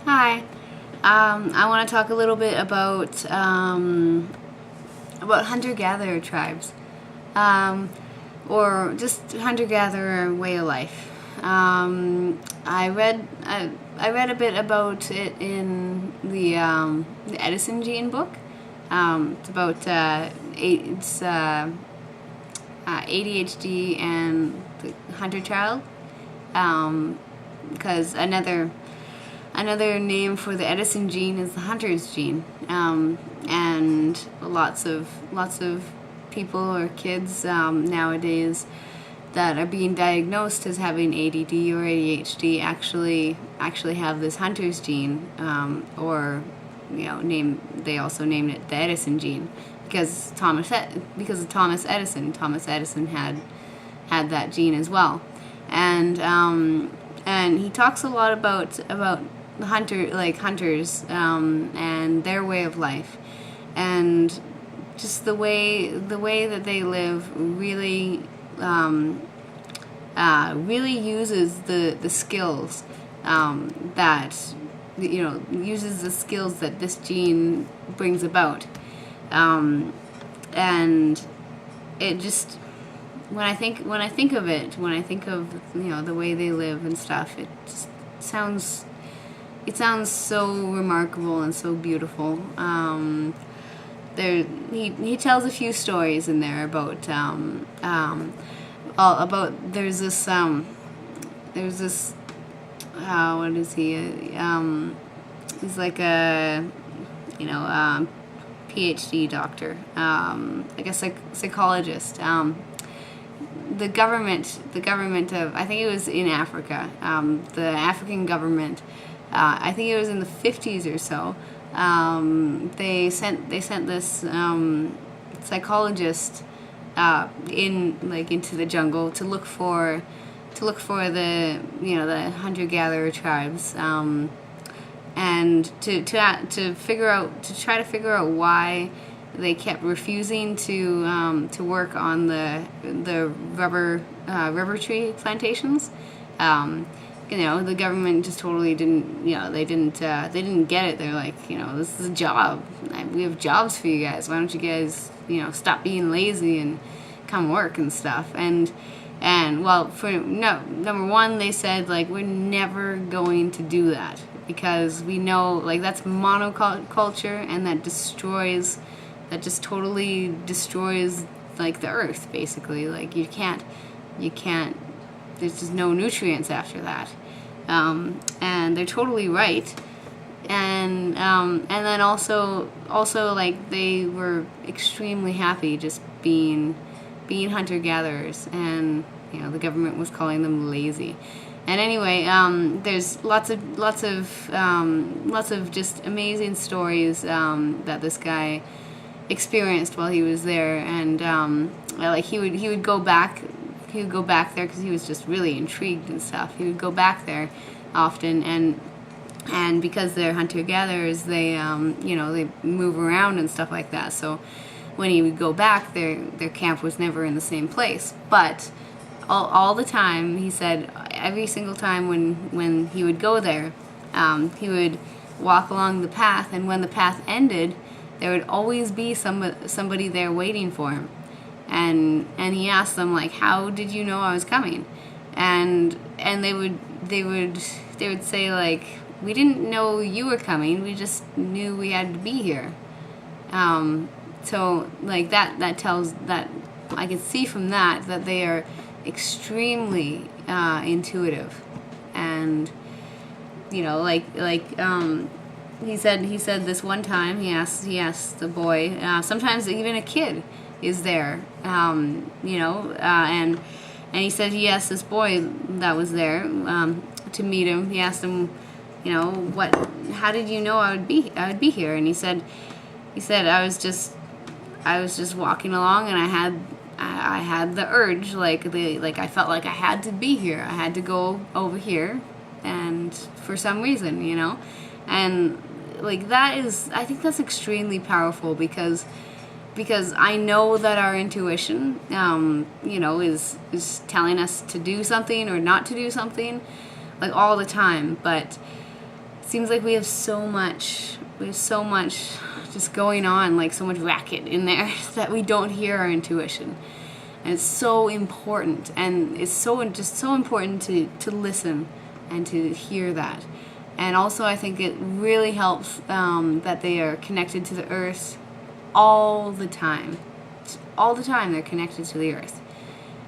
Hi. I want to talk a little bit about hunter-gatherer tribes, or just hunter-gatherer way of life. I read a bit about it in the Edison gene book. It's about ADHD and the hunter child. Because another name for the Edison gene is the hunter's gene, and lots of people or kids nowadays that are being diagnosed as having ADD or ADHD actually have this hunter's gene, or they also named it the Edison gene because Thomas Edison. Thomas Edison had that gene as well, and he talks a lot about the hunters and their way of life, and just the way that they live really really uses the skills that uses the skills that this gene brings about, and it just when I think of it, when I think of the way they live and stuff, it just sounds so remarkable and so beautiful. He tells a few stories in there about there's this what is he? He's like a PhD doctor, like a psychologist. The government of, I think it was in Africa, the African government, I think it was in the 50s or so, they sent this psychologist into the jungle to look for the the hunter-gatherer tribes, and to try to figure out why they kept refusing to work on the rubber tree plantations. The government just totally didn't. They didn't get it. They're like, this is a job. We have jobs for you guys. Why don't you guys, stop being lazy and come work and stuff? And well, number one, they said, like, we're never going to do that because we know, like, that's monoculture, and that just totally destroys, like, the earth, basically. Like, you can't there's just no nutrients after that, and they're totally right. And then also like, they were extremely happy just being hunter-gatherers, and the government was calling them lazy. And anyway, there's lots of just amazing stories that this guy experienced while he was there, and like he would go back there because he was just really intrigued and stuff. He would go back there often, and because they're hunter-gatherers, they they move around and stuff like that. So when he would go back, their camp was never in the same place. But all the time, he said, every single time when he would go there, he would walk along the path, and when the path ended, there would always be somebody there waiting for him. And he asked them, like, how did you know I was coming? And they would say, like, we didn't know you were coming, we just knew we had to be here. So like that tells that I can see from that they are extremely intuitive, and he said this one time he asked the boy, sometimes even a kid is there, and he said he asked this boy that was there to meet him. He asked him, how did you know I would be here? And he said I was just walking along, and I had the urge, like I felt like I had to be here. I had to go over here, and for some reason, and like I think that's extremely powerful because I know that our intuition, is telling us to do something or not to do something, like, all the time. But seems like we have so much just going on, like so much racket in there that we don't hear our intuition. And it's so important, and it's so important to listen and to hear that. And also I think it really helps that they are connected to the earth all the time. All the time they're connected to the earth.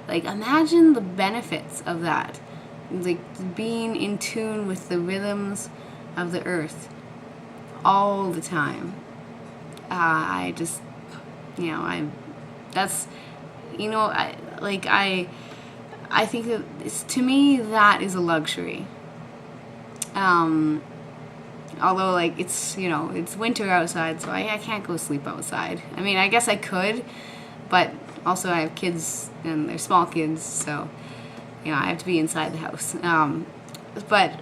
Like, imagine the benefits of that. Like, being in tune with the rhythms of the earth all the time. I just, that's, I think that to me that is a luxury. Although, like, it's winter outside, so I can't go sleep outside. I mean, I guess I could, but also I have kids, and they're small kids, so, I have to be inside the house. But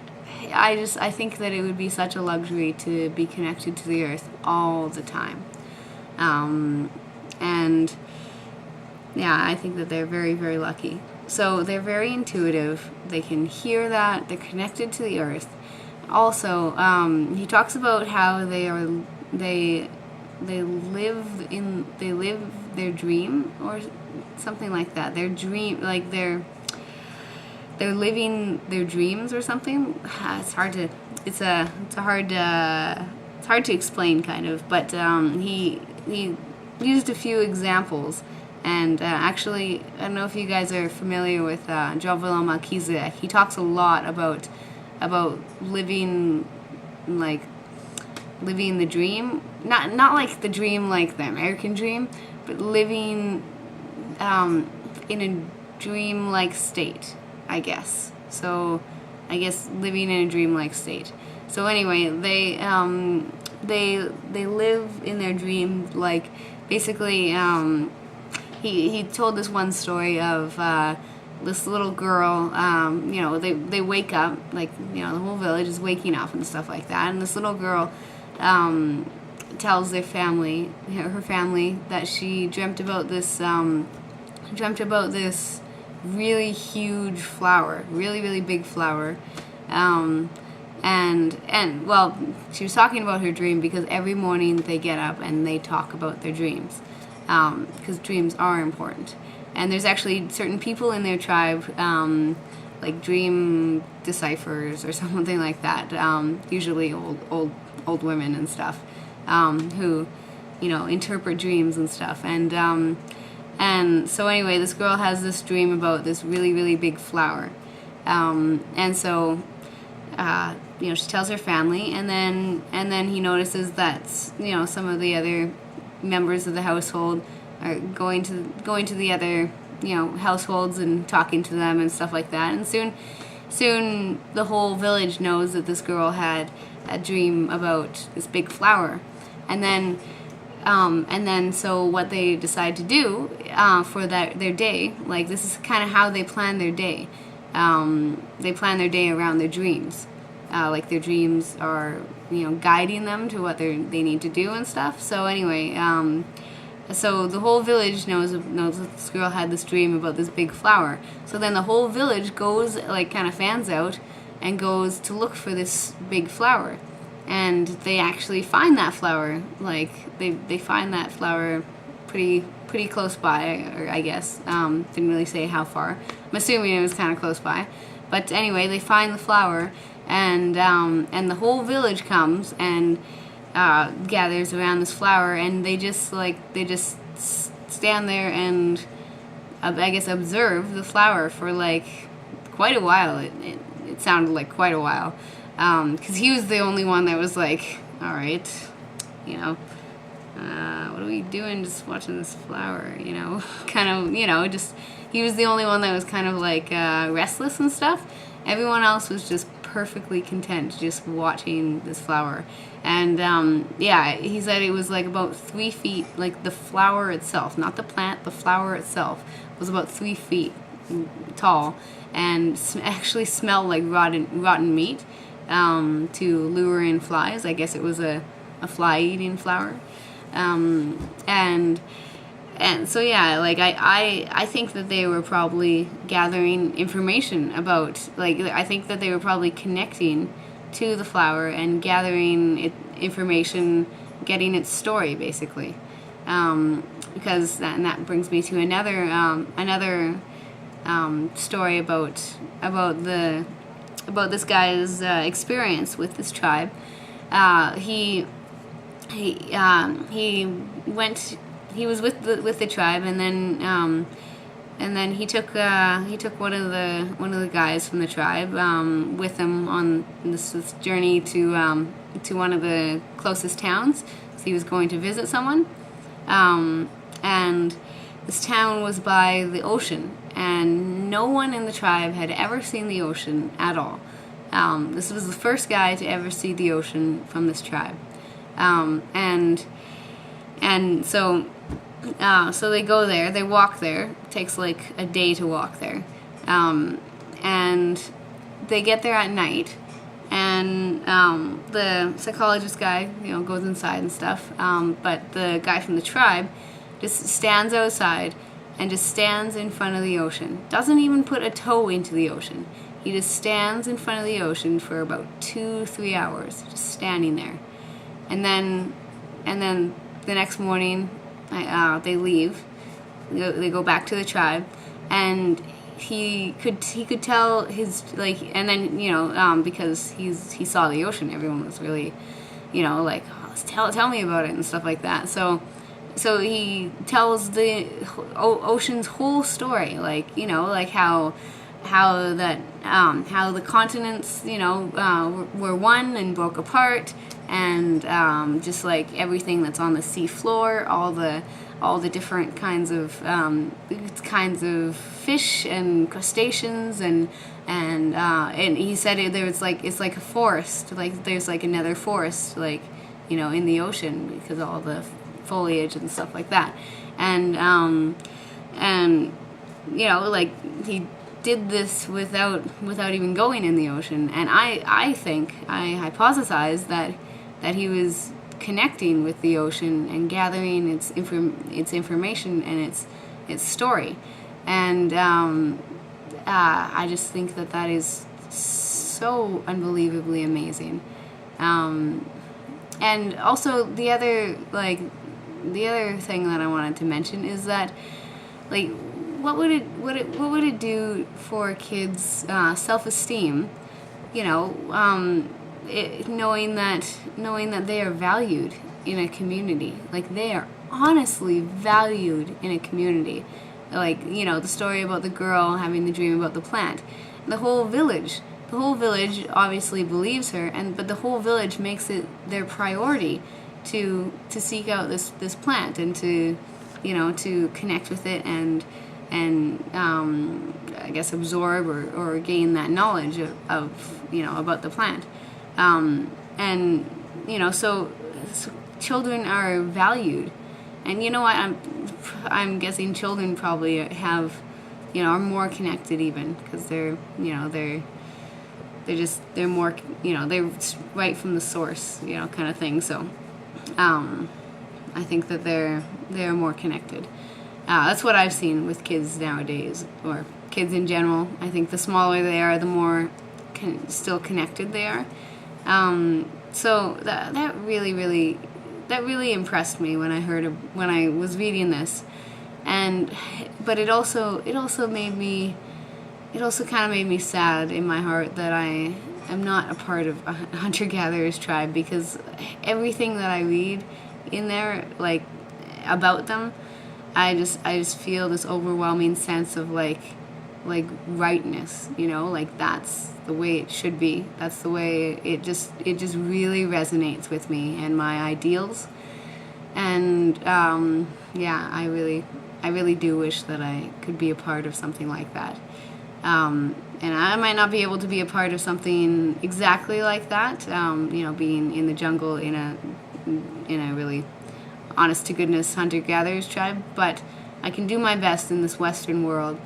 I think that it would be such a luxury to be connected to the earth all the time. And, yeah, I think that they're very, very lucky. So they're very intuitive. They can hear that. They're connected to the earth. Also, he talks about how they live their dream, or something like that. Their dream, like they're living their dreams or something. It's hard to explain, kind of. But he used a few examples. And actually, I don't know if you guys are familiar with Jovelin Melchizedek. He talks a lot about living the dream, not like the dream like the American dream, but living in a dream-like state, I guess. So I guess living in a dream-like state. So anyway, they live in their dream, like, basically. He told this one story of this little girl. They wake up, like, the whole village is waking up and stuff like that, and this little girl tells her family that she dreamt about this really huge flower, really, really big flower. And well, she was talking about her dream because every morning they get up and they talk about their dreams, because dreams are important. And there's actually certain people in their tribe, like dream decipherers or something like that, usually old women and stuff, who, interpret dreams and stuff. And so anyway, this girl has this dream about this really, really big flower. And so, she tells her family, and then he notices that, some of the other members of the household are going to the other, households and talking to them and stuff like that. And soon the whole village knows that this girl had a dream about this big flower. And then so what they decide to do for their day, like, this is kind of how they plan their day. They plan their day around their dreams. Like, their dreams are, guiding them to what they need to do and stuff. So anyway, so the whole village knows that this girl had this dream about this big flower. So then the whole village goes, like, kind of fans out and goes to look for this big flower. And they actually find that flower. Like, they find that flower pretty close by, or I guess. Didn't really say how far. I'm assuming it was kind of close by. But anyway, they find the flower, and the whole village comes and gathers around this flower, and they just stand there and I guess observe the flower for, like, quite a while. It sounded like quite a while, because he was the only one that was like, all right, what are we doing just watching this flower, kind of, just, he was the only one that was kind of like restless and stuff. Everyone else was just perfectly content just watching this flower. And he said it was like about 3 feet, like the flower itself, not the plant, the flower itself was about 3 feet tall, and actually smelled like rotten meat, to lure in flies. I guess it was a fly-eating flower. And so, yeah, like, I think that they were probably gathering information about, like, I think that they were probably connecting to the flower and gathering information, getting its story, basically. Because that brings me to another story about this guy's experience with this tribe. He was with the tribe, and then he took one of the guys from the tribe with him on this journey to one of the closest towns. So he was going to visit someone, and this town was by the ocean, and no one in the tribe had ever seen the ocean at all. This was the first guy to ever see the ocean from this tribe, and so they go there, they walk there. It takes like a day to walk there, and they get there at night, and the psychologist guy, goes inside and stuff, but the guy from the tribe just stands outside and just stands in front of the ocean. Doesn't even put a toe into the ocean. He just stands in front of the ocean for about 2-3 hours, just standing there. And then the next morning, they leave. They go back to the tribe, and he could tell his, and then because he saw the ocean, everyone was really, like, oh, tell me about it and stuff like that. So he tells the ocean's whole story, like how the continents were one and broke apart, and just like everything that's on the sea floor, all the different kinds of fish and crustaceans, and he said it's like a forest, like there's like another forest, in the ocean, because all the foliage and stuff like that, and he did this without even going in the ocean. And I hypothesize that he was connecting with the ocean and gathering its information and its story, and I just think that is so unbelievably amazing. And also the other thing that I wanted to mention is that, like, what would it do for kids' self-esteem, knowing that they are valued in a community, like they are honestly valued in a community, like the story about the girl having the dream about the plant. The whole village obviously believes her, but the whole village makes it their priority to seek out this plant and to connect with it and I guess absorb or gain that knowledge of about the plant, and so children are valued. And I'm guessing children probably are more connected, even because they're more they're right from the source, kind of thing. So I think that they're more connected. That's what I've seen with kids nowadays, or kids in general. I think the smaller they are, the more still connected they are. So that really impressed me when I was reading this, but it also kind of made me sad in my heart that I am not a part of a hunter-gatherers tribe, because everything that I read in there, like, about them, I just feel this overwhelming sense of like rightness, like that's the way it should be. That's the way it just really resonates with me and my ideals. And I really do wish that I could be a part of something like that. And I might not be able to be a part of something exactly like that, being in the jungle in a really honest-to-goodness hunter-gatherers tribe, but I can do my best in this Western world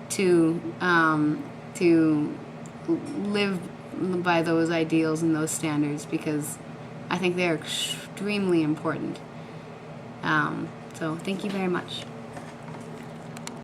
to live by those ideals and those standards, because I think they are extremely important. So thank you very much.